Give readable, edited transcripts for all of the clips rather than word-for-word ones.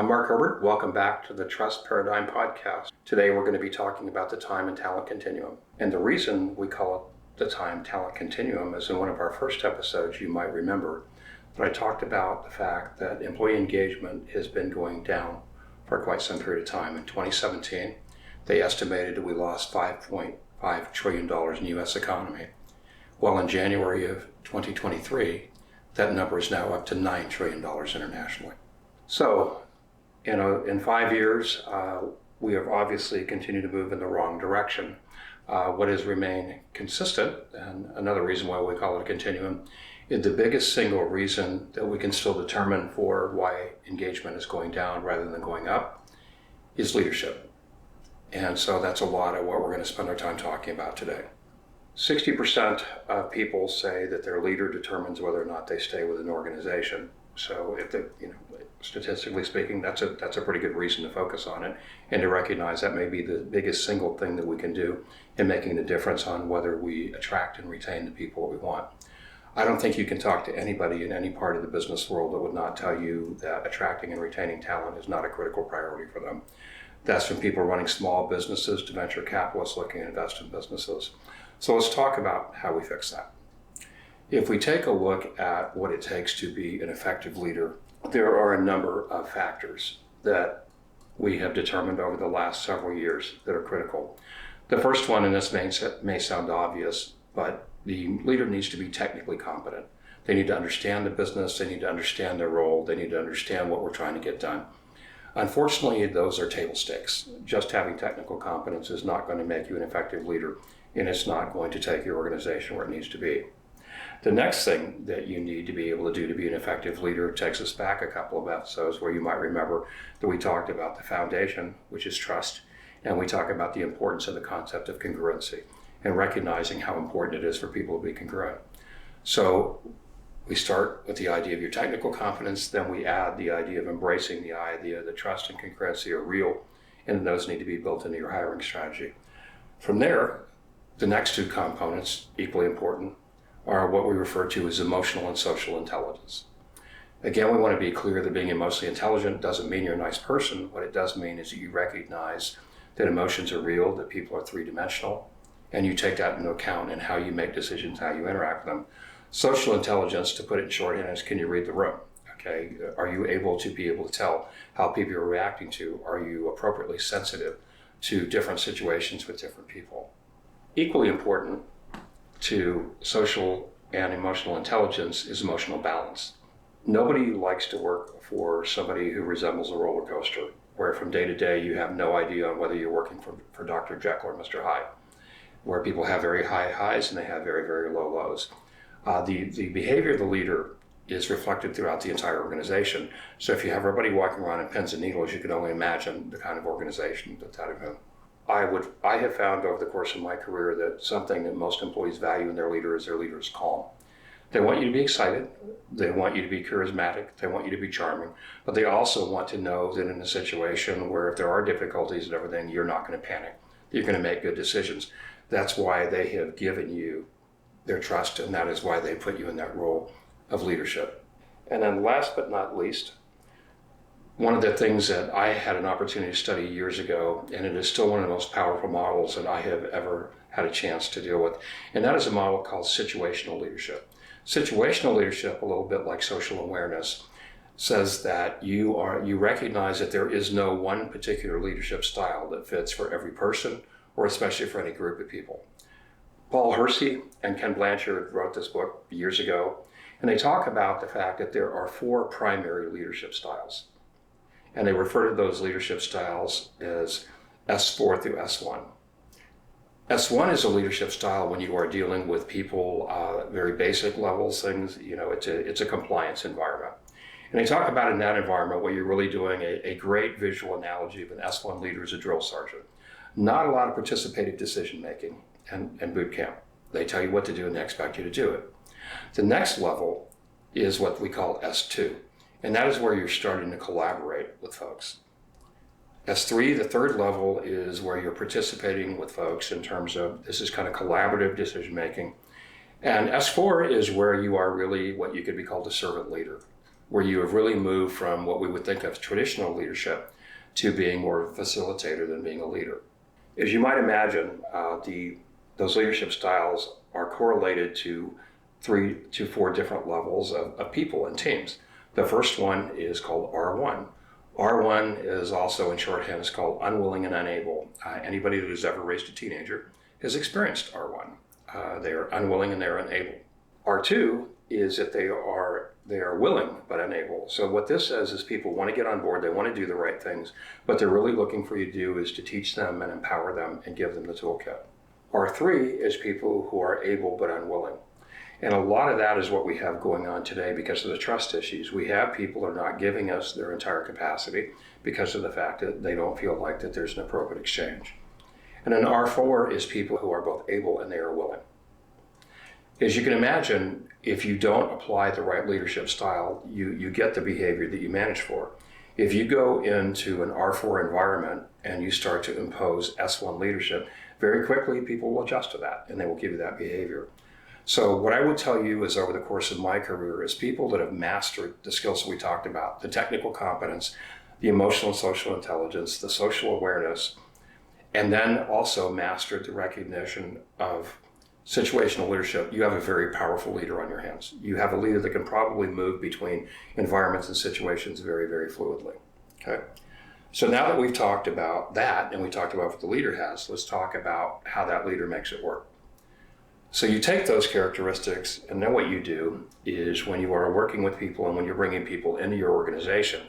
I'm Mark Herbert. Welcome back to the Trust Paradigm Podcast. Today we're going to be talking about the time and talent continuum. And the reason we call it the time talent continuum is in one of our first episodes, you might remember that I talked about the fact that employee engagement has been going down for quite some period of time. In 2017, they estimated that we lost $5.5 trillion in the U.S. economy. While in January of 2023, that number is now up to $9 trillion internationally. So, in 5 years, we have obviously continued to move in the wrong direction. What has remained consistent, and another reason why we call it a continuum, is the biggest single reason that we can still determine for why engagement is going down rather than going up is leadership. And so that's a lot of what we're going to spend our time talking about today. 60% of people say that their leader determines whether or not they stay with an organization. So if they, statistically speaking, that's a pretty good reason to focus on it and to recognize that may be the biggest single thing that we can do in making the difference on whether we attract and retain the people we want. I don't think you can talk to anybody in any part of the business world that would not tell you that attracting and retaining talent is not a critical priority for them. That's from people running small businesses to venture capitalists looking to invest in businesses. So let's talk about how we fix that. If we take a look at what it takes to be an effective leader, there are a number of factors that we have determined over the last several years that are critical. The first one, and this may sound obvious, but the leader needs to be technically competent. They need to understand the business, they need to understand their role, they need to understand what we're trying to get done. Unfortunately, those are table stakes. Just having technical competence is not going to make you an effective leader, and it's not going to take your organization where it needs to be. The next thing that you need to be able to do to be an effective leader takes us back a couple of episodes where you might remember that we talked about the foundation, which is trust, and we talk about the importance of the concept of congruency and recognizing how important it is for people to be congruent. So we start with the idea of your technical competence, then we add the idea of embracing the idea that trust and congruency are real, and those need to be built into your hiring strategy. From there, the next two components, equally important, are what we refer to as emotional and social intelligence. Again, we want to be clear that being emotionally intelligent doesn't mean you're a nice person. What it does mean is that you recognize that emotions are real, that people are three-dimensional, and you take that into account in how you make decisions, how you interact with them. Social intelligence, to put it in shorthand, is can you read the room? Okay, are you able to tell how people are reacting to? Are you appropriately sensitive to different situations with different people? Equally important to social and emotional intelligence is emotional balance. Nobody likes to work for somebody who resembles a roller coaster, where from day to day you have no idea on whether you're working for Dr. Jekyll or Mr. Hyde, where people have very high highs and they have very, very low lows. The behavior of the leader is reflected throughout the entire organization. So if you have everybody walking around in pins and needles, you can only imagine the kind of organization that would have. I have found over the course of my career that something that most employees value in their leader is calm. They want you to be excited, they want you to be charismatic, they want you to be charming, but they also want to know that in a situation where if there are difficulties and everything, you're not going to panic, you're going to make good decisions. That's why they have given you their trust, and that is why they put you in that role of leadership. And then last but not least, one of the things that I had an opportunity to study years ago, and it is still one of the most powerful models that I have ever had a chance to deal with, and that is a model called situational leadership. Situational leadership, a little bit like social awareness, says that you recognize that there is no one particular leadership style that fits for every person, or especially for any group of people. Paul Hersey and Ken Blanchard wrote this book years ago, and they talk about the fact that there are 4 primary leadership styles. And they refer to those leadership styles as S4 through S1. S1 is a leadership style when you are dealing with people, very basic levels, things, it's a compliance environment. And they talk about in that environment what you're really doing, a great visual analogy of an S1 leader is a drill sergeant. Not a lot of participative decision making and boot camp. They tell you what to do and they expect you to do it. The next level is what we call S2. And that is where you're starting to collaborate with folks. S3, the third level, is where you're participating with folks in terms of this is kind of collaborative decision making. And S4 is where you are really what you could be called a servant leader, where you have really moved from what we would think of as traditional leadership to being more of a facilitator than being a leader. As you might imagine, those leadership styles are correlated to 3 to 4 different levels of people and teams. The first one is called R1. R1 is also in shorthand is called unwilling and unable. Anybody that has ever raised a teenager has experienced R1. They are unwilling and they're unable. R2 is that they are willing but unable. So what this says is people want to get on board, they want to do the right things. What they're really looking for you to do is to teach them and empower them and give them the toolkit. R3 is people who are able but unwilling. And a lot of that is what we have going on today because of the trust issues. We have people who are not giving us their entire capacity because of the fact that they don't feel like that there's an appropriate exchange. And then R4 is people who are both able and they are willing. As you can imagine, if you don't apply the right leadership style, you get the behavior that you manage for. If you go into an R4 environment and you start to impose S1 leadership, very quickly people will adjust to that and they will give you that behavior. So what I would tell you is over the course of my career is people that have mastered the skills that we talked about, the technical competence, the emotional and social intelligence, the social awareness, and then also mastered the recognition of situational leadership, you have a very powerful leader on your hands. You have a leader that can probably move between environments and situations very, very fluidly. Okay. So now that we've talked about that and we talked about what the leader has, let's talk about how that leader makes it work. So you take those characteristics, and then what you do is when you are working with people and when you're bringing people into your organization,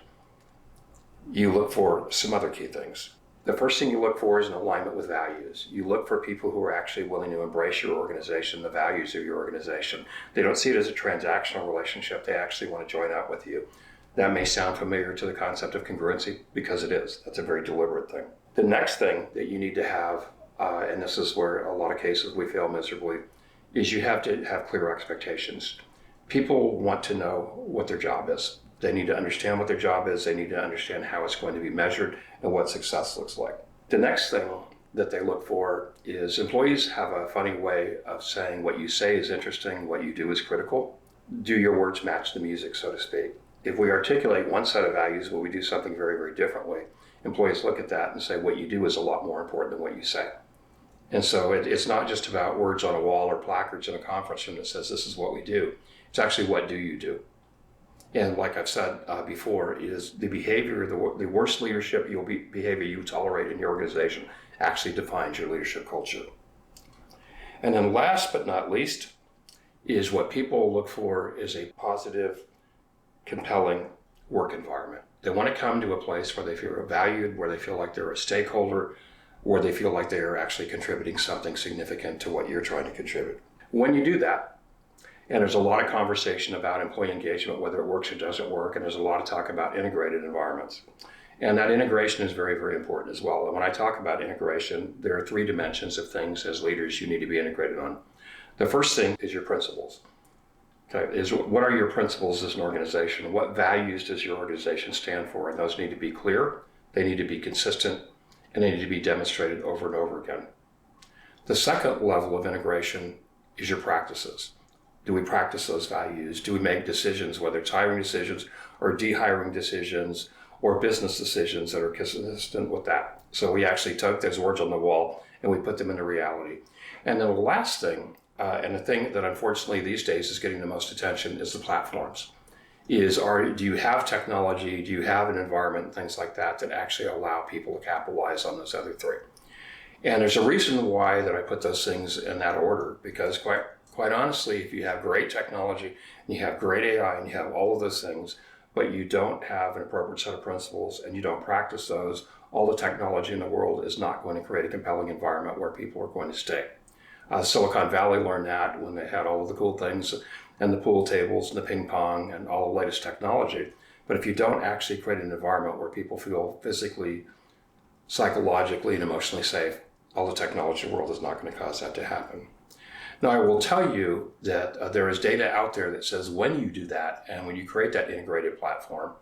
you look for some other key things. The first thing you look for is an alignment with values. You look for people who are actually willing to embrace your organization, the values of your organization. They don't see it as a transactional relationship. They actually want to join up with you. That may sound familiar to the concept of congruency because it is. That's a very deliberate thing. The next thing that you need to have, and this is where a lot of cases we fail miserably, is you have to have clear expectations. People want to know what their job is. They need to understand what their job is. They need to understand how it's going to be measured and what success looks like. The next thing that they look for is employees have a funny way of saying what you say is interesting, what you do is critical. Do your words match the music, so to speak? If we articulate one set of values, but we do something very, very differently, employees look at that and say what you do is a lot more important than what you say. And so it's not just about words on a wall or placards in a conference room that says this is what we do. It's actually what do you do? And like I've said before, is the behavior, the worst leadership behavior you tolerate in your organization actually defines your leadership culture. And then last but not least is what people look for is a positive, compelling work environment. They want to come to a place where they feel valued, where they feel like they're a stakeholder, where they feel like they are actually contributing something significant to what you're trying to contribute. When you do that, and there's a lot of conversation about employee engagement, whether it works or doesn't work, and there's a lot of talk about integrated environments. And that integration is very, very important as well. And when I talk about integration, there are 3 dimensions of things as leaders you need to be integrated on. The first thing is your principles. Okay, is what are your principles as an organization? What values does your organization stand for? And those need to be clear, they need to be consistent, and they need to be demonstrated over and over again. The second level of integration is your practices. Do we practice those values? Do we make decisions, whether it's hiring decisions or dehiring decisions or business decisions that are consistent with that? So we actually took those words on the wall and we put them into reality. And then the last thing, and the thing that unfortunately these days is getting the most attention, is the platforms. Do you have technology, do you have an environment, things like that, that actually allow people to capitalize on those other 3? And there's a reason why that I put those things in that order, because quite honestly, if you have great technology and you have great AI and you have all of those things, but you don't have an appropriate set of principles and you don't practice those, all the technology in the world is not going to create a compelling environment where people are going to stay. Silicon Valley learned that when they had all of the cool things and the pool tables and the ping pong and all the latest technology. But if you don't actually create an environment where people feel physically, psychologically, and emotionally safe, all the technology in the world is not going to cause that to happen. Now, I will tell you that there is data out there that says when you do that and when you create that integrated platform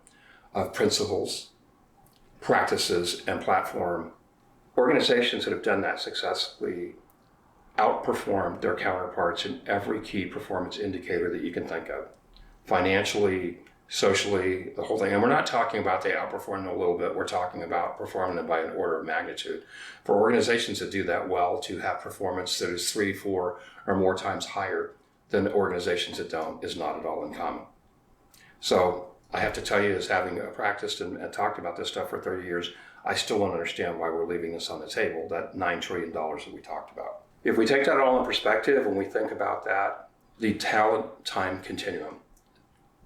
of principles, practices, and platform, organizations that have done that successfully outperform their counterparts in every key performance indicator that you can think of. Financially, socially, the whole thing. And we're not talking about they outperform a little bit. We're talking about performing it by an order of magnitude. For organizations that do that well, to have performance that is 3, 4, or more times higher than organizations that don't is not at all uncommon. So I have to tell you, as having practiced and talked about this stuff for 30 years, I still don't understand why we're leaving this on the table, that $9 trillion that we talked about. If we take that all in perspective and we think about that, the talent time continuum,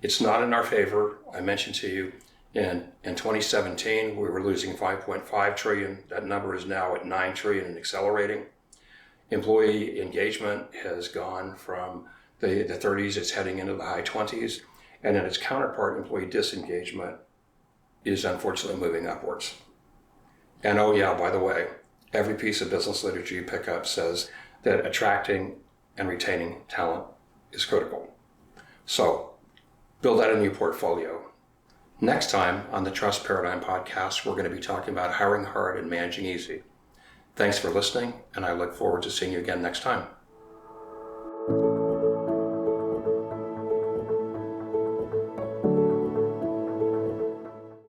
it's not in our favor. I mentioned to you in 2017, we were losing 5.5 trillion. That number is now at 9 trillion and accelerating. Employee engagement has gone from the 30s, it's heading into the high 20s. And then its counterpart, employee disengagement, is unfortunately moving upwards. And oh yeah, by the way, every piece of business literature you pick up says that attracting and retaining talent is critical. So build that into your portfolio. Next time on the Trust Paradigm Podcast, we're going to be talking about hiring hard and managing easy. Thanks for listening, and I look forward to seeing you again next time.